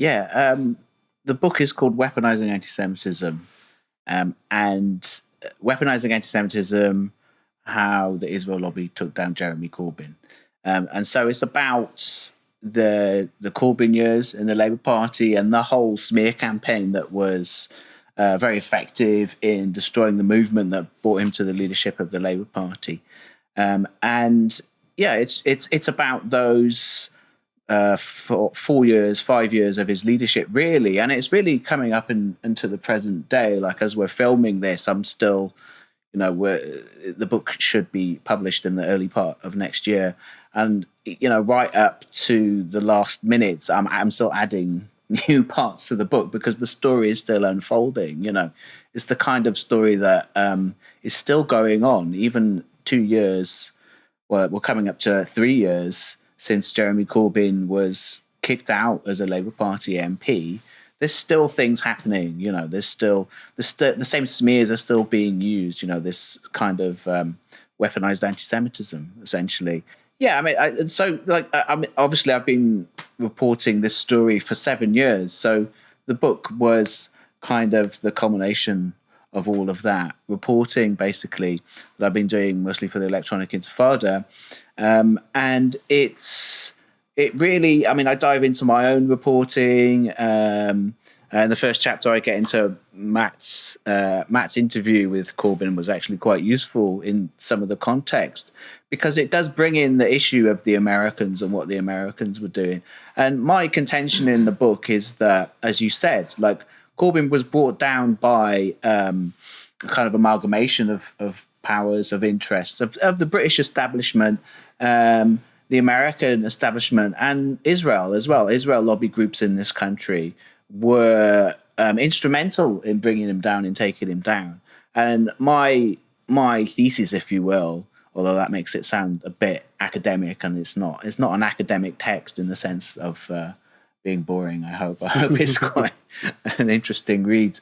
Yeah, the book is called Weaponizing Antisemitism, and Weaponizing Antisemitism, how the Israel lobby took down Jeremy Corbyn. And so it's about the Corbyn years in the Labour Party and the whole smear campaign that was very effective in destroying the movement that brought him to the leadership of the Labour Party. And yeah, it's about those for 4 years, 5 years of his leadership, really. And it's really coming up into the present day. Like, as we're filming this, I'm still, the book should be published in the early part of next year. And, right up to the last minutes, I'm still adding new parts to the book because the story is still unfolding. It's the kind of story that is still going on, even 2 years. Well, we're coming up to 3 years since Jeremy Corbyn was kicked out as a Labour Party MP. There's still things happening. There's still the same smears are still being used. This kind of weaponized anti-Semitism, essentially. Yeah, obviously I've been reporting this story for 7 years. So the book was kind of the culmination of all of that reporting, basically, that I've been doing mostly for the Electronic Intifada. And it really, I dive into my own reporting. And the first chapter I get into Matt's interview with Corbyn was actually quite useful in some of the context, because it does bring in the issue of the Americans and what the Americans were doing. And my contention in the book is that, as you said, like, Corbyn was brought down by a kind of amalgamation of powers, of interests, of the British establishment, the American establishment, and Israel as well. Israel lobby groups in this country were instrumental in bringing him down and taking him down. And my thesis, if you will, although that makes it sound a bit academic, and it's not an academic text in the sense of being boring. I hope it's quite an interesting read.